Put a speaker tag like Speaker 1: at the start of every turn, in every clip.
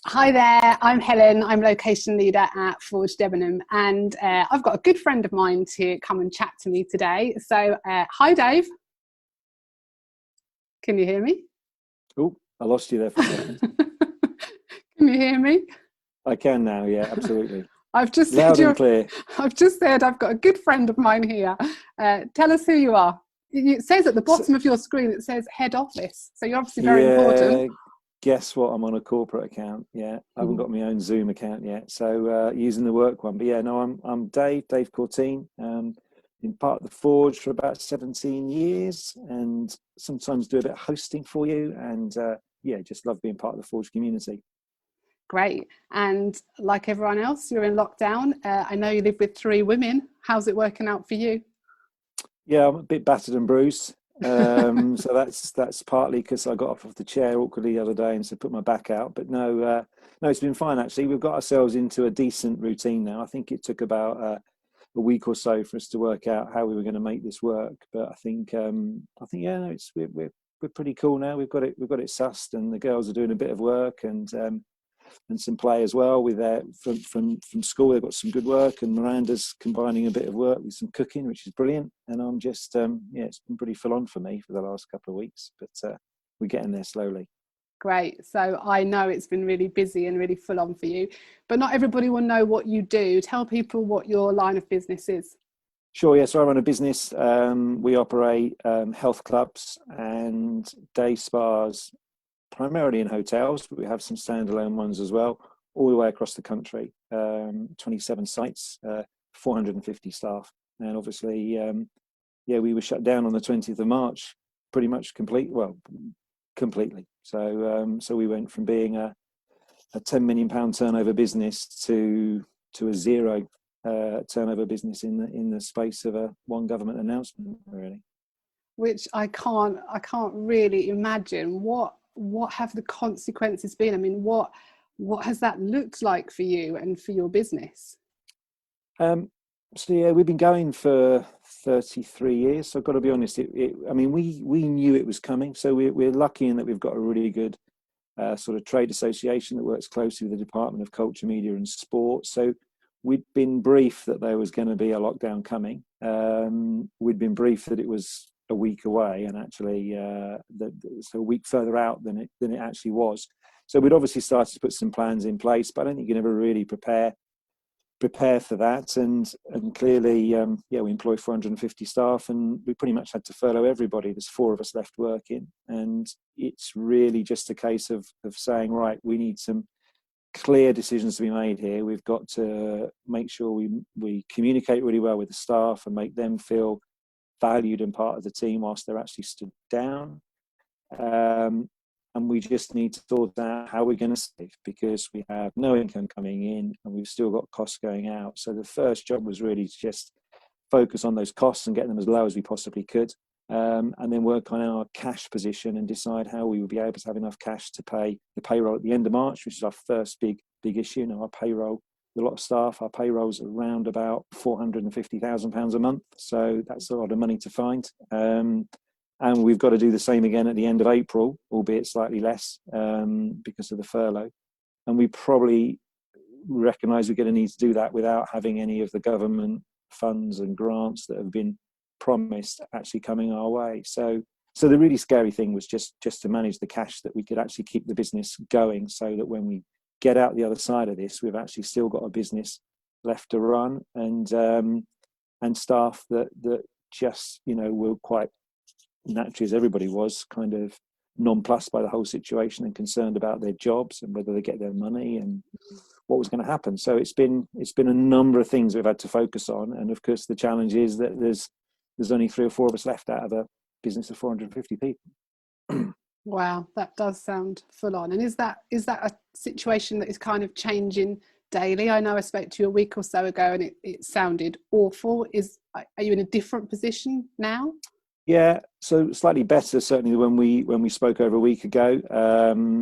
Speaker 1: Hi there, I'm Helen. I'm location leader at Forge Debenham, and I've got a good friend of mine to come and chat to me today. So, hi Dave. Can you hear me?
Speaker 2: Oh, I lost you there for a second.
Speaker 1: Can you hear me?
Speaker 2: I can now, yeah, absolutely.
Speaker 1: I've just said
Speaker 2: Loud and clear.
Speaker 1: I've just said I've got a good friend of mine here. Tell us who you are. It says at the
Speaker 2: So,
Speaker 1: bottom of your screen, it says head office. So you're obviously very important.
Speaker 2: yeah, guess what? I'm on a corporate account. Yeah, I haven't got my own Zoom account yet, so using the work one. But yeah, no, I'm Dave Courteen. Been part of the Forge for about 17 years, and sometimes do a bit of hosting for you. And yeah, just love being part of the Forge community.
Speaker 1: Great. And like everyone else, you're in lockdown. I know you live with three women. How's it working out for you?
Speaker 2: Yeah, I'm a bit battered and bruised. So that's partly because I got off the chair awkwardly the other day and so put my back out. But no, it's been fine actually. We've got ourselves into a decent routine now. I think it took about a week or so for us to work out how we were going to make this work. But I think yeah, no, we're pretty cool now. We've got it sussed, and the girls are doing a bit of work, and some play as well with from school. They've got some good work, and Miranda's combining a bit of work with some cooking, which is brilliant. And I'm just yeah, it's been pretty full on for me for the last couple of weeks, but we're getting there slowly.
Speaker 1: Great. So I know it's been really busy and really full on for you, but not everybody will know what you do. Tell people what your line of business is.
Speaker 2: Sure, yeah. So I run a business. We operate health clubs and day spas, primarily in hotels, but we have some standalone ones as well, all the way across the country. 27 sites, 450 staff, and obviously, yeah, we were shut down on the 20th of March, pretty much completely. So we went from being a 10 million pound turnover business to a zero turnover business in the space of a one government announcement, really.
Speaker 1: Which I can't really imagine. What have the consequences been? I mean, what has that looked like for you and for your business?
Speaker 2: Um, so yeah, we've been going for 33 years. So I've got to be honest. I mean, we knew it was coming. So we're lucky in that we've got a really good sort of trade association that works closely with the Department of Culture, Media and Sport. So we'd been briefed that there was going to be a lockdown coming. We'd been briefed that it was a week away, and actually, so a week further out than it actually was. So we'd obviously started to put some plans in place, but I don't think you can ever really prepare for that. And clearly, yeah, we employ 450 staff, and we pretty much had to furlough everybody. There's four of us left working, and it's really just a case of saying, right, we need some clear decisions to be made here. We've got to make sure we communicate really well with the staff and make them feel valued and part of the team whilst they're actually stood down. And we just need to sort out how we're going to save, because we have no income coming in and we've still got costs going out. So the first job was really to just focus on those costs and get them as low as we possibly could, and then work on our cash position and decide how we would be able to have enough cash to pay the payroll at the end of March, which is our first big issue. Now, our payroll, a lot of staff, our payroll's around about £450,000 a month. So that's a lot of money to find. And we've got to do the same again at the end of April, albeit slightly less, because of the furlough. And we probably recognise we're going to need to do that without having any of the government funds and grants that have been promised actually coming our way. So the really scary thing was just to manage the cash, that we could actually keep the business going, so that when we get out the other side of this, we've actually still got a business left to run, and staff that just, you know, were quite naturally, as everybody was, kind of nonplussed by the whole situation and concerned about their jobs and whether they get their money and what was going to happen. So it's been a number of things we've had to focus on, and of course the challenge is that there's only three or four of us left out of a business of 450 people.
Speaker 1: Wow, that does sound full on. And is that a situation that is kind of changing daily? I know I spoke to you a week or so ago and it sounded awful. Are you in a different position now?
Speaker 2: Yeah, so slightly better certainly when we spoke over a week ago.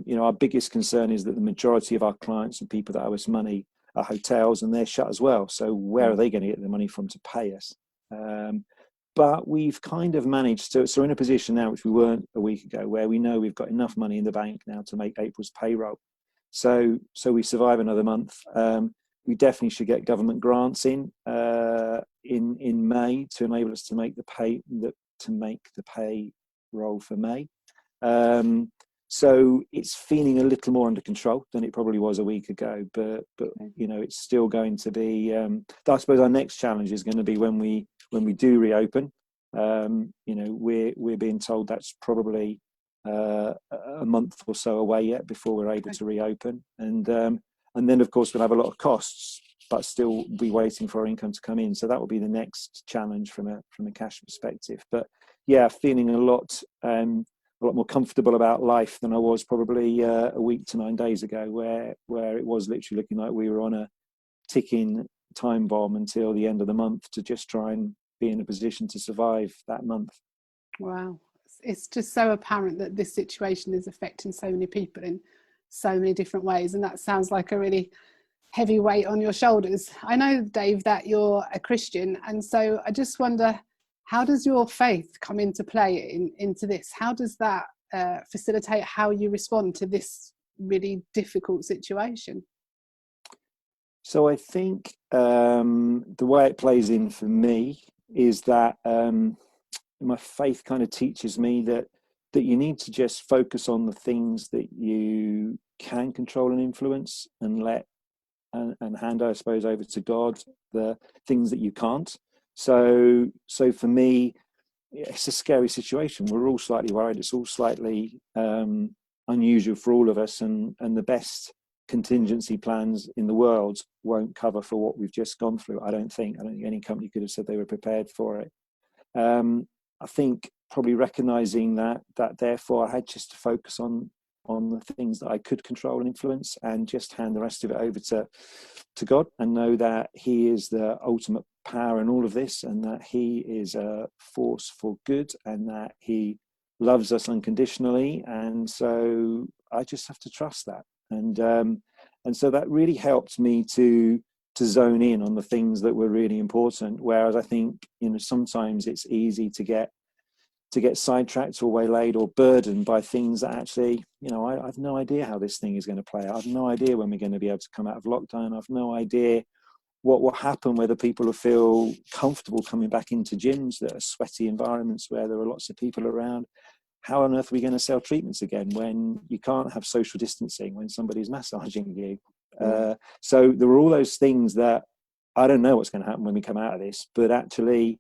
Speaker 2: You know, our biggest concern is that the majority of our clients and people that owe us money are hotels, and they're shut as well. So where are they going to get the money from to pay us? But we've kind of managed to, so we're in a position now, which we weren't a week ago, where we know we've got enough money in the bank now to make April's payroll. So we survive another month. We definitely should get government grants in May to enable us to make the payroll for May. So it's feeling a little more under control than it probably was a week ago, but you know, it's still going to be. I suppose our next challenge is going to be when we do reopen. You know, we're being told that's probably a month or so away yet before we're able to reopen, and then of course we'll have a lot of costs, but still be waiting for our income to come in. So that will be the next challenge from a cash perspective. But yeah, feeling a lot more comfortable about life than I was probably a week to 9 days ago, where it was literally looking like we were on a ticking time bomb until the end of the month to just try and be in a position to survive that month.
Speaker 1: Wow. It's just so apparent that this situation is affecting so many people in so many different ways. And that sounds like a really heavy weight on your shoulders. I know, Dave, that you're a Christian. And so I just wonder, how does your faith come into play into this? How does that facilitate how you respond to this really difficult situation?
Speaker 2: So I think the way it plays in for me is that my faith kind of teaches me that you need to just focus on the things that you can control and influence, and and hand, I suppose, over to God the things that you can't. So for me, it's a scary situation. We're all slightly worried. It's all slightly unusual for all of us, and the best contingency plans in the world won't cover for what we've just gone through. I don't think any company could have said they were prepared for it. I think probably recognizing that therefore I had just to focus on the things that I could control and influence, and just hand the rest of it over to God, and know that He is the ultimate power in all of this, and that He is a force for good, and that He loves us unconditionally. And so I just have to trust that. And so that really helped me to zone in on the things that were really important. Whereas I think, you know, sometimes it's easy to get sidetracked or waylaid or burdened by things that actually, you know, I have no idea how this thing is going to play out. I have no idea when we're going to be able to come out of lockdown. I have no idea what will happen, whether people will feel comfortable coming back into gyms that are sweaty environments where there are lots of people around. How on earth are we going to sell treatments again when you can't have social distancing, when somebody's massaging you? So there were all those things that I don't know what's going to happen when we come out of this, but actually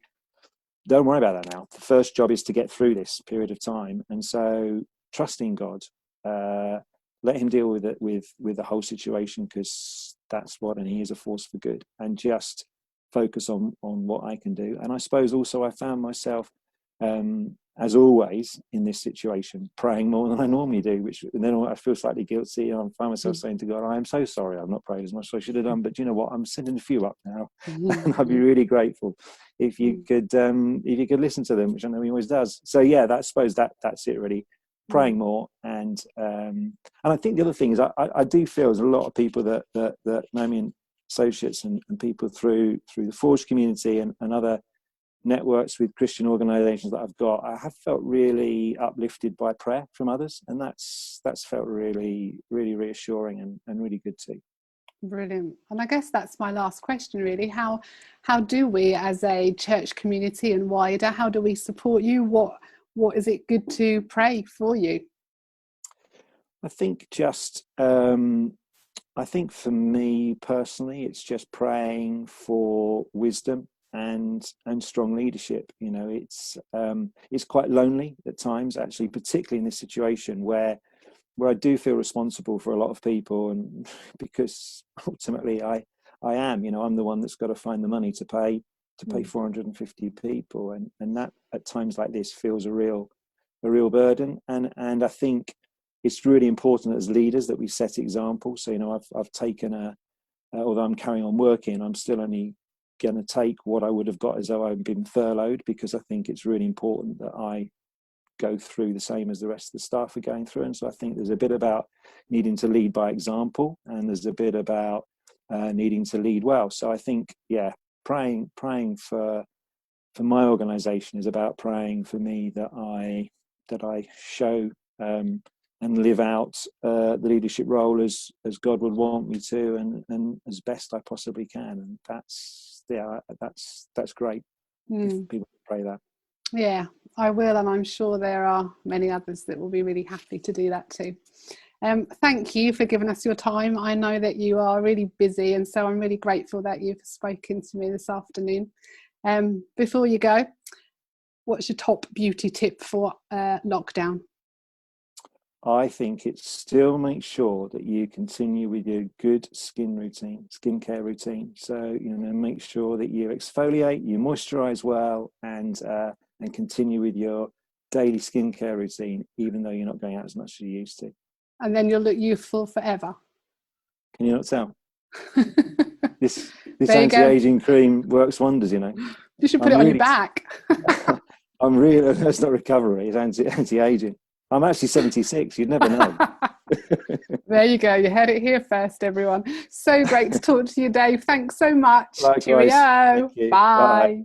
Speaker 2: don't worry about that now. The first job is to get through this period of time. And so trusting God, let Him deal with it, with the whole situation, because that's what, and He is a force for good, and just focus on what I can do. And I suppose also I found myself, as always in this situation, praying more than I normally do, and then I feel slightly guilty, and I find myself saying to God, I am so sorry I've not prayed as much as I should have done, but you know what, I'm sending a few up now, and I'd be really grateful if you could listen to them, which I know He always does. So yeah, I suppose that's it really, praying more. And I think the other thing is I do feel there's a lot of people that know me, and associates and people through the Forge community and other networks with Christian organizations that I've got, I have felt really uplifted by prayer from others, and that's felt really, really reassuring and really good too.
Speaker 1: Brilliant. And I guess that's my last question really. How do we, as a church community and wider, how do we support you? What is it good to pray for you?
Speaker 2: I think I think for me personally, it's just praying for wisdom and strong leadership. You know, it's quite lonely at times, actually, particularly in this situation where I do feel responsible for a lot of people, and because ultimately I am, you know, I'm the one that's got to find the money to pay 450 people, and that at times like this feels a real burden. And I think it's really important as leaders that we set examples. So, you know, I've taken although I'm carrying on working, I'm still only going to take what I would have got as though I'd been furloughed, because I think it's really important that I go through the same as the rest of the staff are going through. And so I think there's a bit about needing to lead by example, and there's a bit about needing to lead well. So I think, yeah, praying for my organization is about praying for me that I show live out the leadership role as God would want me to, and as best I possibly can. And that's great. If people pray that.
Speaker 1: Yeah, I will, and I'm sure there are many others that will be really happy to do that too. Thank you for giving us your time. I know that you are really busy, and so I'm really grateful that you've spoken to me this afternoon. Before you go, what's your top beauty tip for lockdown?
Speaker 2: I think it's still make sure that you continue with your good skincare routine. So, make sure that you exfoliate, you moisturize well, and continue with your daily skincare routine, even though you're not going out as much as you used to. And
Speaker 1: then you'll look youthful forever.
Speaker 2: Can you not tell? This anti-aging cream works wonders,
Speaker 1: You should put it on your back.
Speaker 2: I'm really, that's not recovery, it's anti-aging. I'm actually 76, you'd never know.
Speaker 1: There you go, you heard it here first, everyone. So great to talk to you, Dave. Thanks so much.
Speaker 2: Likewise.
Speaker 1: Cheerio. Bye.